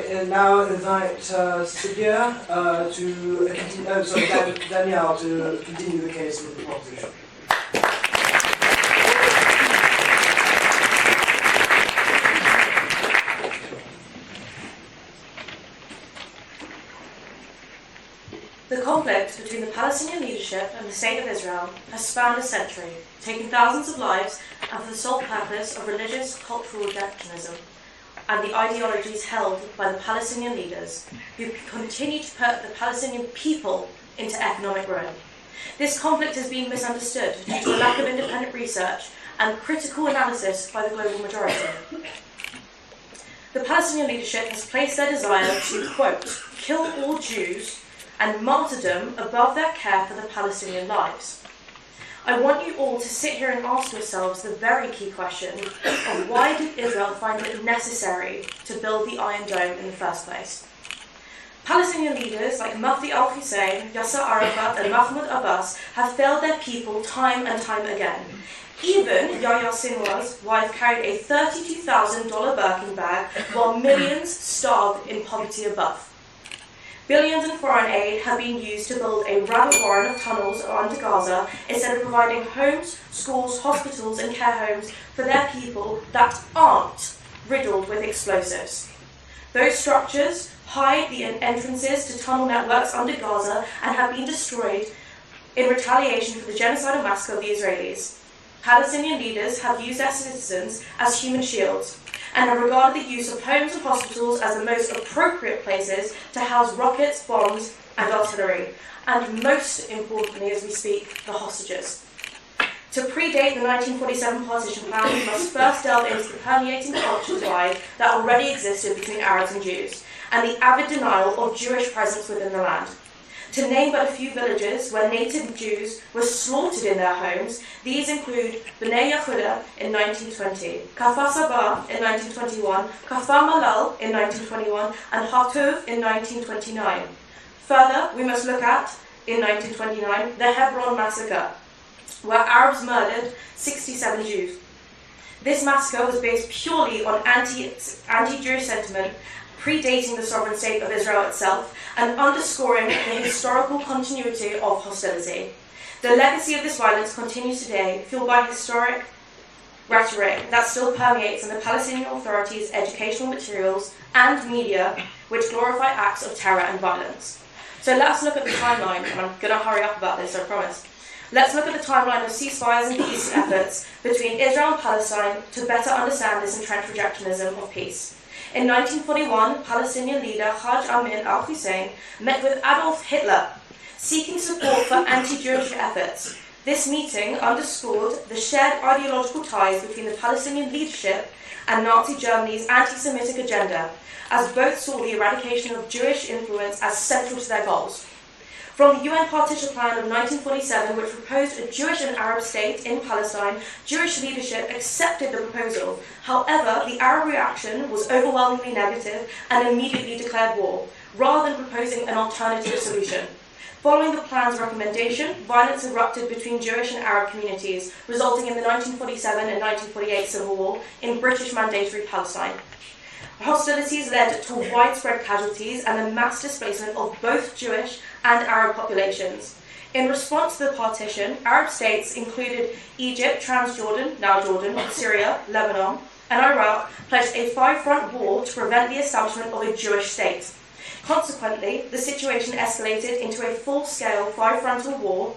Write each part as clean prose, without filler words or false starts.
now invite Sibia Danielle to continue the case with the proposition. The conflict between the Palestinian leadership and the State of Israel has spanned a century, taking thousands of lives, and for the sole purpose of religious, cultural reductionism and the ideologies held by the Palestinian leaders, who continue to put the Palestinian people into economic ruin. This conflict has been misunderstood due to a lack of independent research and critical analysis by the global majority. The Palestinian leadership has placed their desire to, quote, kill all Jews and martyrdom above their care for the Palestinian lives. I want you all to sit here and ask yourselves the very key question of why did Israel find it necessary to build the Iron Dome in the first place? Palestinian leaders like Mufti al-Hussein, Yasser Arafat and Mahmoud Abbas have failed their people time and time again. Even Yahya Sinwar's wife carried a $32,000 Birkin bag while millions starved in poverty above. Billions in foreign aid have been used to build a rabbit warren of tunnels under Gaza instead of providing homes, schools, hospitals and care homes for their people that aren't riddled with explosives. Those structures hide the entrances to tunnel networks under Gaza and have been destroyed in retaliation for the genocidal massacre of the Israelis. Palestinian leaders have used their citizens as human shields and have regarded the use of homes and hospitals as the most appropriate places to house rockets, bombs, and artillery, and most importantly, as we speak, the hostages. To predate the 1947 partition plan, we must first delve into the permeating culture divide that already existed between Arabs and Jews, and the avid denial of Jewish presence within the land. To name but a few villages where native Jews were slaughtered in their homes, these include Bnei Yehuda in 1920, Kafar Saba in 1921, Kafar Malal in 1921, and Hatov in 1929. Further, we must look at, in 1929, the Hebron massacre, where Arabs murdered 67 Jews. This massacre was based purely on anti-Jewish sentiment, predating the sovereign state of Israel itself, and underscoring the historical continuity of hostility. The legacy of this violence continues today, fueled by historic rhetoric that still permeates in the Palestinian Authority's educational materials and media, which glorify acts of terror and violence. So let's look at the timeline, and I'm going to hurry up about this, I promise. Let's look at the timeline of ceasefires and peace efforts between Israel and Palestine to better understand this entrenched rejectionism of peace. In 1941, Palestinian leader Haj Amin al-Hussein met with Adolf Hitler, seeking support for anti-Jewish efforts. This meeting underscored the shared ideological ties between the Palestinian leadership and Nazi Germany's anti-Semitic agenda, as both saw the eradication of Jewish influence as central to their goals. From the UN Partition Plan of 1947, which proposed a Jewish and Arab state in Palestine, Jewish leadership accepted the proposal. However, the Arab reaction was overwhelmingly negative and immediately declared war, rather than proposing an alternative solution. Following the plan's recommendation, violence erupted between Jewish and Arab communities, resulting in the 1947 and 1948 civil war in British mandatory Palestine. Hostilities led to widespread casualties and the mass displacement of both Jewish and Arab populations. In response to the partition, Arab states included Egypt, Transjordan, now Jordan, Syria, Lebanon, and Iraq pledged a five-front war to prevent the establishment of a Jewish state. Consequently, the situation escalated into a full-scale five-frontal war,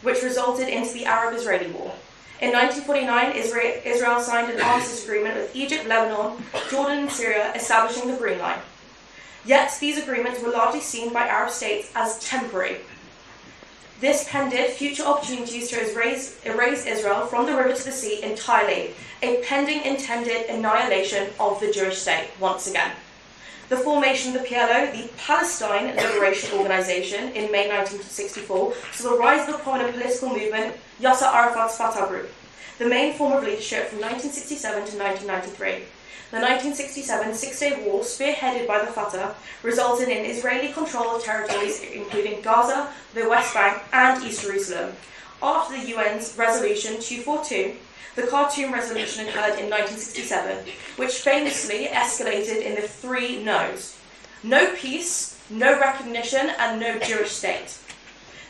which resulted into the Arab-Israeli War. In 1949, Israel signed an armistice agreement with Egypt, Lebanon, Jordan, and Syria, establishing the Green Line. Yet, these agreements were largely seen by Arab states as temporary. This pended future opportunities to erase Israel from the river to the sea entirely, a pending intended annihilation of the Jewish state, once again. The formation of the PLO, the Palestine Liberation Organization, in May 1964, saw the rise of the prominent political movement Yasser Arafat's Fatah group, the main form of leadership from 1967 to 1993. The 1967 Six-Day War, spearheaded by the Fatah, resulted in Israeli control of territories including Gaza, the West Bank, and East Jerusalem. After the UN's Resolution 242, The Khartoum Resolution occurred in 1967, which famously escalated in the 3 no's. No peace, no recognition, and no Jewish state.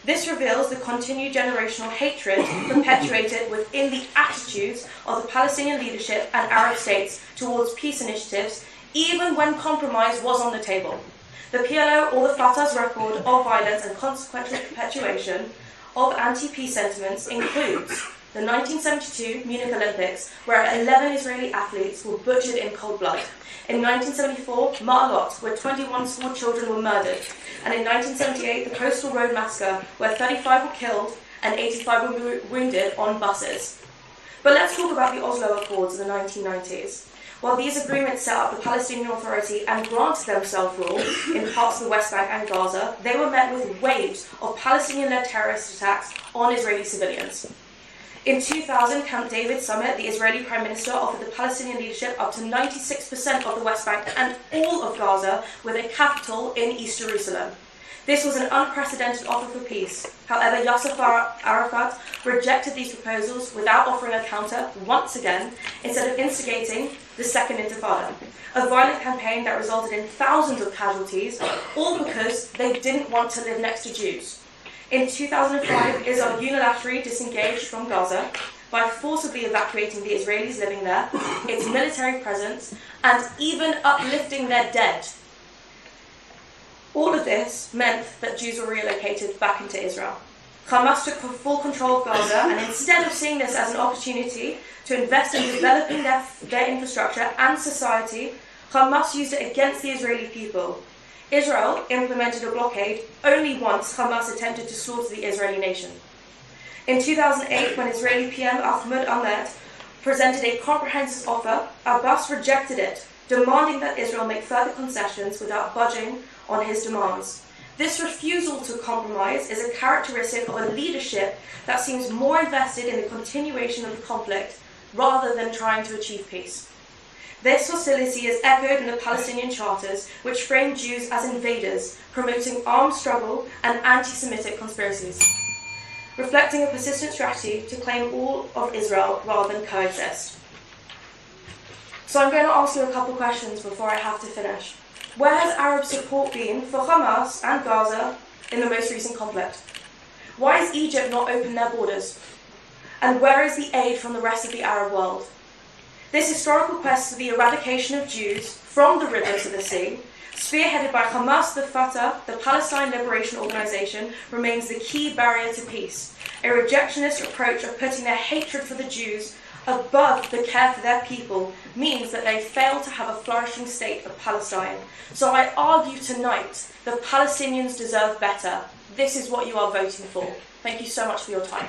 This reveals the continued generational hatred perpetuated within the attitudes of the Palestinian leadership and Arab states towards peace initiatives, even when compromise was on the table. The PLO or the Fatah's record of violence and consequential perpetuation of anti-peace sentiments includes the 1972 Munich Olympics, where 11 Israeli athletes were butchered in cold blood. In 1974, Ma'alot, where 21 school children were murdered. And in 1978, the Coastal Road Massacre, where 35 were killed and 85 were wounded on buses. But let's talk about the Oslo Accords in the 1990s. While these agreements set up the Palestinian Authority and granted them self-rule in parts of the West Bank and Gaza, they were met with waves of Palestinian-led terrorist attacks on Israeli civilians. In 2000, Camp David summit, the Israeli Prime Minister offered the Palestinian leadership up to 96% of the West Bank and all of Gaza, with a capital in East Jerusalem. This was an unprecedented offer for peace. However, Yasser Arafat rejected these proposals without offering a counter once again, instead of instigating the Second Intifada, a violent campaign that resulted in thousands of casualties, all because they didn't want to live next to Jews. In 2005, Israel unilaterally disengaged from Gaza by forcibly evacuating the Israelis living there, its military presence, and even uplifting their dead. All of this meant that Jews were relocated back into Israel. Hamas took full control of Gaza, and instead of seeing this as an opportunity to invest in developing their infrastructure and society, Hamas used it against the Israeli people. Israel implemented a blockade only once Hamas attempted to slaughter the Israeli nation. In 2008, when Israeli PM Ahmed Ahmed presented a comprehensive offer, Abbas rejected it, demanding that Israel make further concessions without budging on his demands. This refusal to compromise is a characteristic of a leadership that seems more invested in the continuation of the conflict rather than trying to achieve peace. This hostility is echoed in the Palestinian charters, which frame Jews as invaders, promoting armed struggle and anti-Semitic conspiracies, reflecting a persistent strategy to claim all of Israel rather than coexist. So I'm going to ask you a couple questions before I have to finish. Where has Arab support been for Hamas and Gaza in the most recent conflict? Why has Egypt not opened their borders? And where is the aid from the rest of the Arab world? This historical quest for the eradication of Jews from the river to the sea, spearheaded by Hamas, the Fatah, the Palestine Liberation Organization, remains the key barrier to peace. A rejectionist approach of putting their hatred for the Jews above the care for their people means that they fail to have a flourishing state of Palestine. So I argue tonight, the Palestinians deserve better. This is what you are voting for. Thank you so much for your time.